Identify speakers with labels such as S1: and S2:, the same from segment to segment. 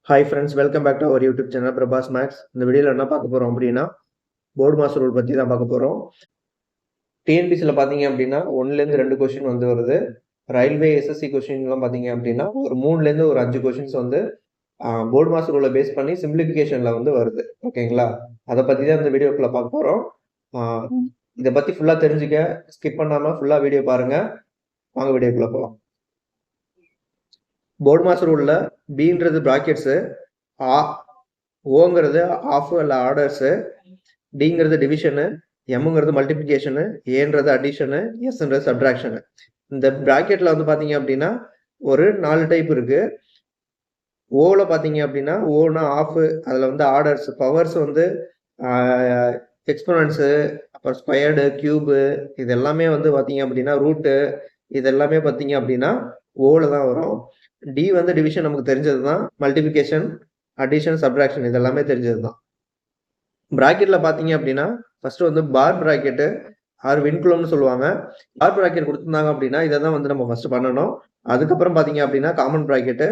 S1: Hi friends, welcome back to our YouTube channel Prabhas makes. இந்த வீடியோவில் என்ன பார்க்க போகிறோம் அப்படின்னா, போர்டு மாஸ் ரூல் பற்றி தான் பார்க்க போகிறோம். டிஎன்பிசியில் பார்த்தீங்க அப்படின்னா 1லேருந்து 2 கொஸ்டின் வந்து வருது. ரயில்வே எஸ்எஸ்சி கொஸ்டின்லாம் பார்த்தீங்க அப்படின்னா ஒரு 3லேருந்து ஒரு 5 கொஸ்டின்ஸ் வந்து போர்டு மாஸ் ரூலை பேஸ் பண்ணி சிம்பிளிஃபிகேஷனில் வந்து வருது. ஓகேங்களா? அதை பற்றி தான் இந்த வீடியோக்குள்ளே பார்க்க போகிறோம். இதை பற்றி ஃபுல்லாக தெரிஞ்சுக்க ஸ்கிப் பண்ணாமல் ஃபுல்லாக வீடியோ பாருங்கள். வாங்க வீடியோக்குள்ளே போகலாம். போர்டு மாஸ் ரூலில் பின்றது ப்ராக்கெட்ஸு, ஓங்கிறது ஆஃப் இல்லை ஆர்டர்ஸு, டிங்கிறது டிவிஷனு, எம்ங்கிறது மல்டிப்ளிகேஷனு, ஏன்றது அடிஷனு, எஸ்ன்றது சப்ட்ராக்ஷனு. இந்த ப்ராக்கெட்டில் வந்து பார்த்தீங்க அப்படின்னா ஒரு 4 டைப் இருக்குது. ஓவில் பார்த்தீங்க அப்படின்னா ஓனா ஆஃப், அதில் வந்து ஆர்டர்ஸ், பவர்ஸ் வந்து எக்ஸ்போனன்ஸு, அப்புறம் ஸ்கொயர்டு, கியூபு, இது எல்லாமே வந்து பார்த்தீங்க அப்படின்னா ரூட்டு, இது எல்லாமே பார்த்தீங்க அப்படின்னா ஓவில் தான் வரும். டி வந்து டிவிஷன் நமக்கு தெரிஞ்சது தான், மல்டிபிகேஷன், அடிஷன், சப்ட்ராக்ஷன் இது எல்லாமே தெரிஞ்சது தான். ப்ராக்கெட்டில் பார்த்தீங்க அப்படின்னா ஃபர்ஸ்ட் வந்து பார் ப்ராக்கெட்டு ஆர் வின்குலம்னு சொல்லுவாங்க. பார் ப்ராக்கெட் கொடுத்துருந்தாங்க அப்படின்னா இதை தான் வந்து நம்ம ஃபர்ஸ்ட் பண்ணணும். அதுக்கப்புறம் பார்த்தீங்க அப்படின்னா காமன் ப்ராக்கெட்டு,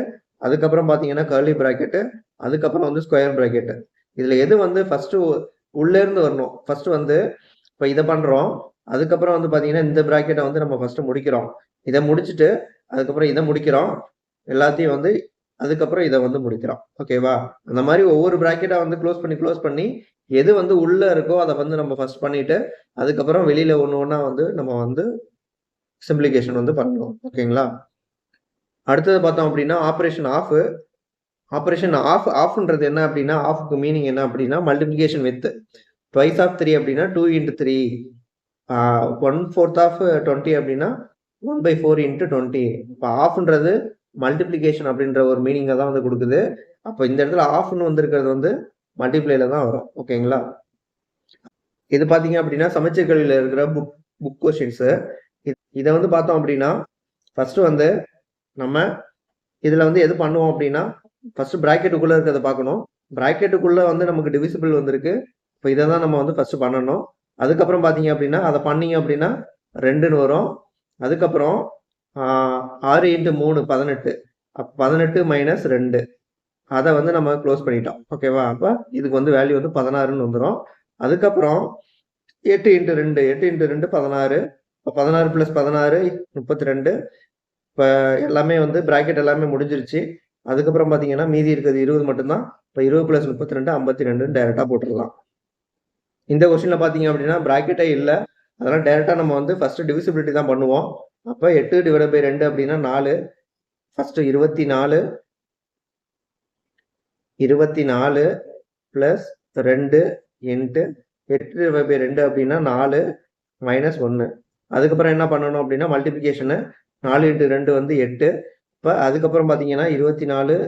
S1: அதுக்கப்புறம் பார்த்தீங்கன்னா கர்லி ப்ராக்கெட்டு, அதுக்கப்புறம் வந்து ஸ்கொயர் ப்ராக்கெட்டு. இதில் எது வந்து ஃபர்ஸ்ட் உள்ளேருந்து வரணும். ஃபர்ஸ்ட் வந்து இப்போ இதை பண்ணுறோம், அதுக்கப்புறம் வந்து பார்த்தீங்கன்னா இந்த ப்ராக்கெட்டை வந்து நம்ம ஃபர்ஸ்ட் முடிக்கிறோம். இதை முடிச்சுட்டு அதுக்கப்புறம் இதை முடிக்கிறோம், எல்லாத்தையும் வந்து அதுக்கப்புறம் இதை வந்து முடிக்கிறோம். ஓகேவா? அந்த மாதிரி ஒவ்வொரு ப்ராக்கெட்டை வந்து க்ளோஸ் பண்ணி எது வந்து உள்ள இருக்கோ அதை வந்து நம்ம ஃபர்ஸ்ட் பண்ணிட்டு அதுக்கப்புறம் வெளியில ஒண்ணா வந்து நம்ம வந்து சிம்பிளிகேஷன் வந்து பண்ணணும். ஓகேங்களா? அடுத்தது பார்த்தோம் அப்படின்னா ஆப்ரேஷன் ஆஃப். ஆப்ரேஷன் ஆஃப்ன்றது என்ன அப்படின்னா, ஆஃப்க்கு மீனிங் என்ன அப்படின்னா மல்டிப்ளிகேஷன் வித் ட்வைஸ் ஆஃப் 3 அப்படின்னா 2 × 3, 1/4 ஆஃப் 20 அப்படின்னா 1/4 × 20. இப்போ ஆஃப்ன்றது மல்டிப்ளிகேஷன் அப்படின்ற ஒரு மீனிங்கை தான் வந்து கொடுக்குது. அப்போ இந்த இடத்துல ஆஃப்னு வந்திருக்கிறது வந்து மல்டிப்ளைல தான் வரும். ஓகேங்களா? இது பார்த்தீங்க அப்படின்னா சமச்சீர் கல்வியில் இருக்கிற புக் கொஸ்டின்ஸு. இதை வந்து பார்த்தோம் அப்படின்னா ஃபர்ஸ்ட் வந்து நம்ம இதில் வந்து எது பண்ணுவோம் அப்படின்னா ஃபர்ஸ்ட் ப்ராக்கெட்டுக்குள்ளே இருக்கிறத பார்க்கணும். ப்ராக்கெட்டுக்குள்ளே வந்து நமக்கு டிவிசிபிள் வந்திருக்கு. இப்போ இதை தான் நம்ம வந்து ஃபர்ஸ்ட் பண்ணணும். அதுக்கப்புறம் பார்த்தீங்க அப்படின்னா அதை பண்ணீங்க அப்படின்னா 2ன்னு வரும். அதுக்கப்புறம் 6 × 3 18, 18 - 2, அதை வந்து நம்ம க்ளோஸ் பண்ணிட்டோம். ஓகேவா? அப்போ இதுக்கு வந்து வேல்யூ வந்து 16ன்னு வந்துடும். அதுக்கப்புறம் 8 × 2, 8 × 2 16, இப்போ 16 + 16 32. இப்போ எல்லாமே வந்து ப்ராக்கெட் எல்லாமே முடிஞ்சிருச்சு. அதுக்கப்புறம் பார்த்தீங்கன்னா மீதி இருக்கிறது 20 மட்டும்தான். இப்போ 20 + 32 52 டைரெக்டாக போட்டுடலாம். இந்த கொஸ்டினில் பார்த்தீங்க அப்படின்னா ப்ராக்கெட்டே இல்லை, அதெல்லாம் டைரெக்டாக நம்ம வந்து ஃபர்ஸ்ட் டிவிசிபிலிட்டி தான் பண்ணுவோம். அப்போ 8/2 அப்படின்னா 4. ஃபர்ஸ்ட் 24 + 2 × 8/2 அப்படின்னா 4 - 1. அதுக்கப்புறம் என்ன பண்ணணும் அப்படின்னா மல்டிப்ளிகேஷனு 4 × 2 வந்து 8. இப்போ அதுக்கப்புறம் பார்த்தீங்கன்னா 24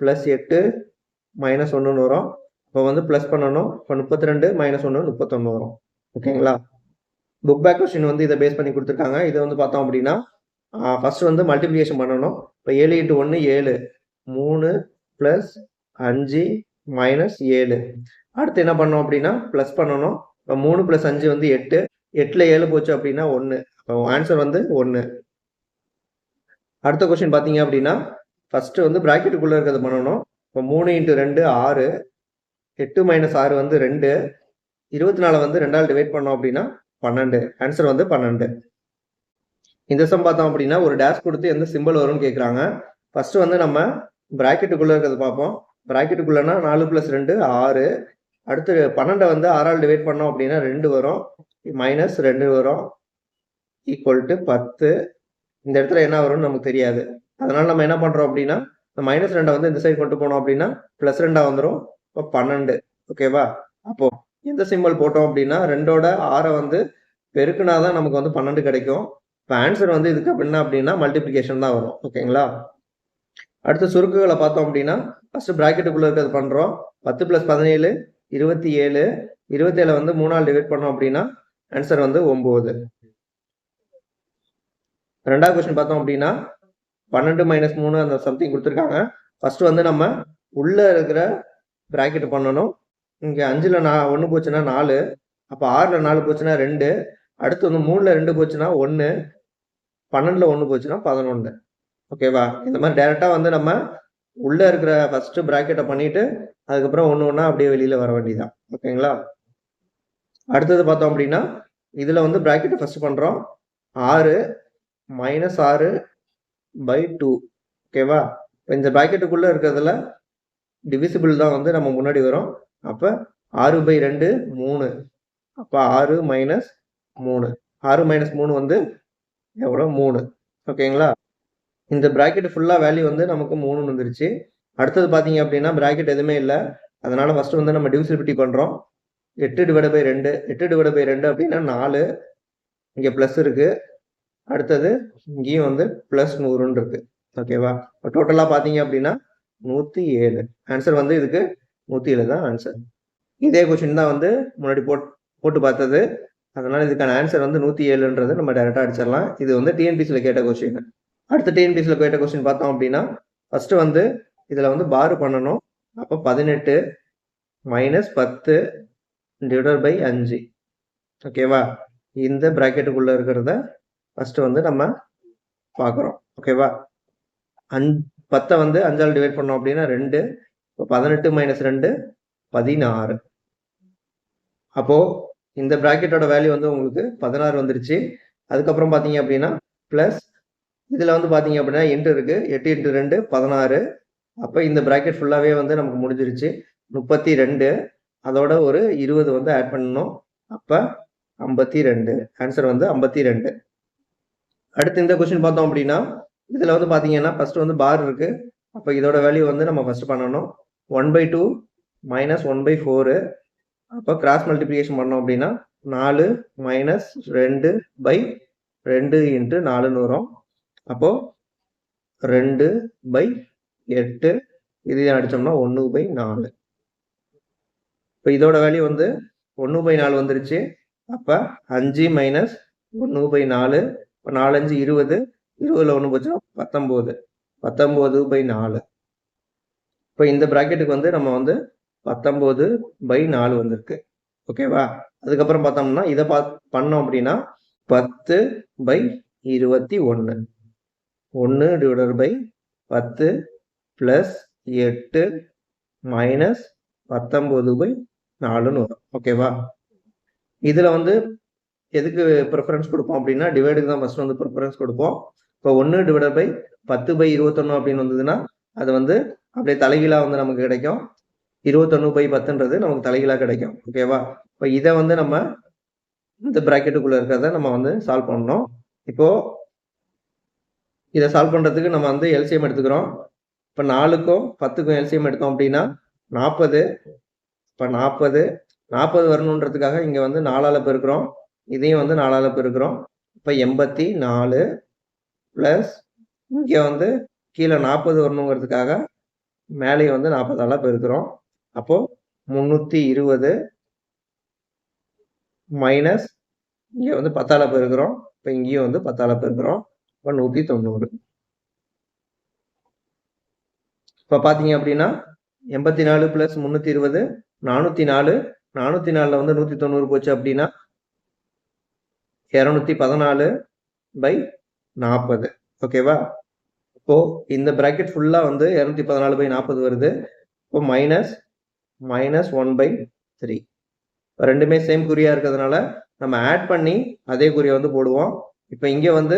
S1: + 8 - 1ன்னு வரும். இப்போ வந்து ப்ளஸ் பண்ணணும். இப்போ 32 - 1 31 வரும். ஓகேங்களா? புக் பேக் கொஸ்டின் வந்து இதை பேஸ் பண்ணி கொடுத்துருக்காங்க. இதை வந்து பார்த்தோம் அப்படின்னா ஃபர்ஸ்ட் வந்து மல்டிப்ளிகேஷன் பண்ணணும். இப்போ 7 × 1 7, 3 + 5 - 7. அடுத்து என்ன பண்ணோம் அப்படின்னா ப்ளஸ் பண்ணணும். இப்போ 3 + 5 வந்து 8, 8ல் 7 போச்சு அப்படின்னா 1. அப்போ ஆன்சர் வந்து 1. அடுத்த கொஸ்டின் பார்த்தீங்க அப்படின்னா ஃபர்ஸ்ட் வந்து ப்ராக்கெட்டுக்குள்ளே இருக்கிறது பண்ணணும். இப்போ 3 × 2 6, 8 - 6 வந்து 2, 24 வந்து 2ஆல் டிவைட் பண்ணோம் அப்படின்னா 12. ஆன்சர் வந்து 12. இந்த சம் பார்த்தோம் அப்படின்னா ஒரு டேஷ் கொடுத்து எந்த சிம்பிள் வரும்னு கேட்குறாங்க. ஃபர்ஸ்ட் வந்து நம்ம ப்ராக்கெட்டுக்குள்ளே இருக்கிறது பார்ப்போம். ப்ராக்கெட்டுக்குள்ளேனா 4 + 2 6. அடுத்து 12 வந்து 6ஆல் டிவைட் பண்ணோம் அப்படின்னா 2 வரும், -2 வரும், = 10. இந்த இடத்துல என்ன வரும்னு நமக்கு தெரியாது. அதனால நம்ம என்ன பண்ணுறோம் அப்படின்னா இந்த -2 வந்து இந்த சைடு கொண்டு போனோம் அப்படின்னா +2 வந்துடும். இப்போ 12. ஓகேவா? அப்போ எந்த சிம்பிள் போட்டோம் அப்படின்னா 2ஓட 6 வந்து பெருக்குனா தான் நமக்கு வந்து 12 கிடைக்கும். இப்போ ஆன்சர் வந்து இதுக்கு என்ன அப்படின்னா மல்டிப்ளிகேஷன் தான் வரும். ஓகேங்களா? அடுத்த சுருக்குகளை பார்த்தோம் அப்படின்னா ஃபர்ஸ்ட் ப்ராக்கெட்டுக்குள்ளே இருக்கிறது பண்ணுறோம். 10 + 17 27, 27 வந்து 3ஆல் டிவைட் பண்ணோம் அப்படின்னா ஆன்சர் வந்து 9. ரெண்டாவது கொஸ்டின் பார்த்தோம் அப்படின்னா 12 - 3 அந்த சம்திங் கொடுத்துருக்காங்க. ஃபர்ஸ்ட் வந்து நம்ம உள்ள இருக்கிற ப்ராக்கெட் பண்ணணும். இங்கே 5ல் 1 போச்சுன்னா 4, அப்போ 6ல் 4 போச்சுன்னா 2, அடுத்து வந்து 3ல் 2 போச்சுன்னா 1, 12ல் 1 போச்சுன்னா 11. ஓகேவா? இந்த மாதிரி டைரெக்டாக வந்து நம்ம உள்ள இருக்கிற ஃபர்ஸ்ட் பிராக்கெட்டை பண்ணிட்டு அதுக்கப்புறம் ஒன்று ஒன்றா அப்படியே வெளியில வர வேண்டியதான். ஓகேங்களா? அடுத்தது பார்த்தோம் அப்படின்னா இதில் வந்து பிராக்கெட்டை ஃபர்ஸ்ட் பண்ணுறோம். 6 மைனஸ் 6/2. ஓகேவா? இப்போ இந்த பிராக்கெட்டுக்குள்ளே இருக்கிறதுல டிவிசிபிள் தான் வந்து நம்ம முன்னாடி வரும். அப்போ 6/2 3. அப்போ 6 மைனஸ் 3. 6 மைனஸ் 3 வந்து எவ்வளோ? 3. ஓகேங்களா? இந்த பிராக்கெட் ஃபுல்லாக வேல்யூ வந்து நமக்கு 3 வந்துருச்சு. அடுத்தது பார்த்தீங்க அப்படின்னா பிராக்கெட் எதுவுமே இல்லை. அதனால ஃபர்ஸ்ட் வந்து நம்ம டிவிசிபிலிட்டி பண்ணுறோம். 8/2. 8/2 அப்படின்னா 4. இங்கே ப்ளஸ் இருக்கு. அடுத்தது இங்கேயும் வந்து ப்ளஸ் 100 இருக்கு. ஓகேவா? இப்போ டோட்டலாக பார்த்தீங்க அப்படின்னா 107. ஆன்சர் வந்து இதுக்கு 107 தான் ஆன்சர். இதே கொஸ்டின் தான் வந்து முன்னாடி போட்டு பார்த்தது. அதனால இதுக்கான ஆன்சர் வந்து 107ன்றது நம்ம டைரெக்டாக அடிச்சிடலாம். இது வந்து டிஎன்பிசியில் கேட்ட கொஸ்டின். அடுத்த டிஎன்பிசியில் கேட்ட கொஸ்டின் பார்த்தோம் அப்படின்னா ஃபர்ஸ்ட் வந்து இதில் வந்து பார் பண்ணணும். அப்போ 18 மைனஸ் 10 டிவைடட் பை 5. ஓகேவா? இந்த பிராக்கெட்டுக்குள்ள இருக்கிறத ஃபர்ஸ்ட் வந்து நம்ம பார்க்குறோம். ஓகேவா? 10 வந்து 5ஆல் டிவைட் பண்ணோம் அப்படின்னா 2. இப்போ 18 மைனஸ் 2 16. அப்போ இந்த பிராக்கெட்டோட வேல்யூ வந்து உங்களுக்கு 16 வந்துருச்சு. அதுக்கப்புறம் பார்த்தீங்க அப்படின்னா ப்ளஸ் இதில் வந்து பார்த்தீங்க அப்படின்னா இன்ட்டு இருக்கு. 8 × 2 16. அப்போ இந்த பிராக்கெட் ஃபுல்லாகவே வந்து நமக்கு முடிஞ்சிருச்சு. 32. அதோட ஒரு 20 வந்து ஆட் பண்ணணும். அப்போ 52. ஆன்சர் வந்து 52. அடுத்து இந்த கொஸ்டின் பார்த்தோம் அப்படின்னா இதில் வந்து பார்த்தீங்கன்னா ஃபர்ஸ்ட் வந்து பார் இருக்கு. அப்போ இதோட வேல்யூ வந்து நம்ம ஃபர்ஸ்ட் பண்ணணும். 1/2 மைனஸ் 1/4. அப்போ கிராஸ் மல்டிப்ளிகேஷன் பண்ணோம் அப்படின்னா 4 மைனஸ் 2/2 இன்ட்டு 4ன்னு வரும். அப்போ 2/8. இதையும் அடிச்சோம்னா 1/4. இப்போ இதோட வேல்யூ வந்து 1/4 வந்துருச்சு. அப்போ 5 மைனஸ் 1/4. இப்போ 4 5 20. 20ல் 1 போச்சுன்னா 19. 19/4. இப்போ இந்த பிராக்கெட்டுக்கு வந்து நம்ம வந்து 19/4 வந்திருக்கு. ஓகேவா? அதுக்கப்புறம் பார்த்தோம்னா இதை பண்ணோம் அப்படின்னா 10/21. 1 டிவைடட் பை 10 ப்ளஸ் 8 மைனஸ் 19/4ன்னு வரும். ஓகேவா? இதில் வந்து எதுக்கு ப்ரிஃபரன்ஸ் கொடுப்போம் அப்படின்னா டிவைடுக்கு தான் ஃபர்ஸ்ட் வந்து ப்ரிஃபரன்ஸ் கொடுப்போம். இப்போ 1 டிவைடட் பை 10/21 அப்படின்னு வந்ததுன்னா அது வந்து அப்படியே தலைகீழாக வந்து நமக்கு கிடைக்கும். 21/10ன்றது நமக்கு தலைகீழாக கிடைக்கும். ஓகேவா? இப்போ இதை வந்து நம்ம இந்த பிராக்கெட்டுக்குள்ளே இருக்கிறத நம்ம வந்து சால்வ் பண்ணணும். இப்போ இதை சால்வ் பண்ணுறதுக்கு நம்ம வந்து எல்சிஎம் எடுத்துக்கிறோம். இப்போ 4க்கும் 10க்கும் எல்சிஎம் எடுத்தோம் அப்படின்னா 40. இப்போ 40 வரணுன்றதுக்காக இங்கே வந்து 4ஆல் பெருக்கிறோம். இதையும் வந்து 4ஆல் பெருக்கிறோம். இப்போ 84 ப்ளஸ் இங்கே வந்து கீழே 40 வரணுங்கிறதுக்காக மேலே வந்து 40ஆல் பெருக்கிறோம். அப்போது 320 மைனஸ் இங்கே வந்து 10ஆல் பெருக்கிறோம். இப்போ இங்கேயும் வந்து 10ஆல் பெருக்கிறோம். இப்போ 190. இப்போ பார்த்தீங்க அப்படின்னா 84 ப்ளஸ் 320 404. 404ல் வந்து 190 போச்சு அப்படின்னா 214/40. ஓகேவா? இப்போ இந்த பிராக்கெட் ஃபுல்லாக வந்து 214/40 வருது. இப்போ மைனஸ் 1/3. ரெண்டுமே சேம் குறியாக இருக்கிறதுனால நம்ம ஆட் பண்ணி அதே குறியை வந்து போடுவோம். இப்போ இங்கே வந்து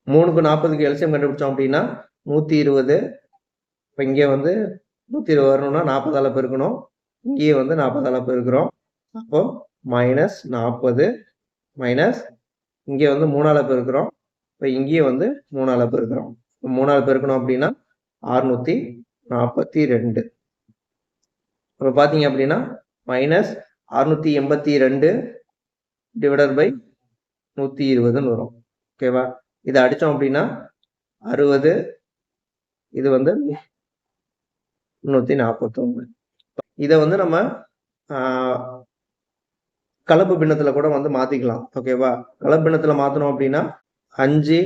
S1: 3க்கு 40க்கு எல்சிஎம் கண்டுபிடிச்சோம் அப்படின்னா 120. இப்போ இங்கே வந்து 120 வரணும்னா 40ஆல் பெருக்கணும். இங்கேயே வந்து 40ஆல் பெருக்கிறோம். அப்போ மைனஸ் 40 மைனஸ் இங்கே வந்து 3ஆல் பெருக்கிறோம். இப்போ இங்கேயே வந்து 3ஆல் பெருக்கிறோம். 3ஆல் பெருக்கணும் அப்படின்னா 642. இப்போ பார்த்தீங்க அப்படின்னா மைனஸ் 682 டிவைடட் பை 120ன்னு வரும். ஓகேவா? இதை அடித்தோம் அப்படின்னா 60. இது வந்து 341. இதை வந்து நம்ம கலப்பு பின்னத்தில் கூட வந்து மாற்றிக்கலாம். ஓகேவா? கலப்பு பின்னத்தில் மாற்றணும் அப்படின்னா 5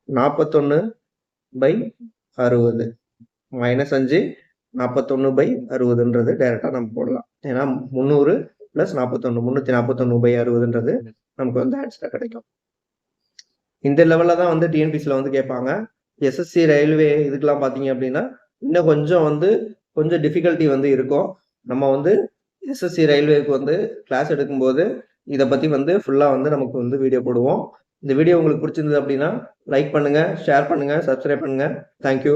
S1: 41/60 மைனஸ் 5 41/60ன்றது டைரெக்டாக நம்ம போடலாம். ஏன்னா 300 + 41 341/60ன்றது நமக்கு வந்து ஆன்சராக கிடைக்கும். இந்த லெவலில் தான் வந்து டிஎன்பிசியில் வந்து கேட்பாங்க. எஸ்எஸ்சி ரயில்வே இதுக்கெல்லாம் பார்த்தீங்க அப்படின்னா இன்னும் கொஞ்சம் டிஃபிகல்ட்டி வந்து இருக்கும். நம்ம வந்து எஸ்எஸ்சி ரயில்வேக்கு வந்து கிளாஸ் எடுக்கும்போது இதை பற்றி வந்து ஃபுல்லாக வந்து நமக்கு வந்து வீடியோ போடுவோம். இந்த வீடியோ உங்களுக்கு பிடிச்சிருந்தது அப்படின்னா லைக் பண்ணுங்கள், ஷேர் பண்ணுங்கள், சப்ஸ்கிரைப் பண்ணுங்கள். தேங்க்யூ.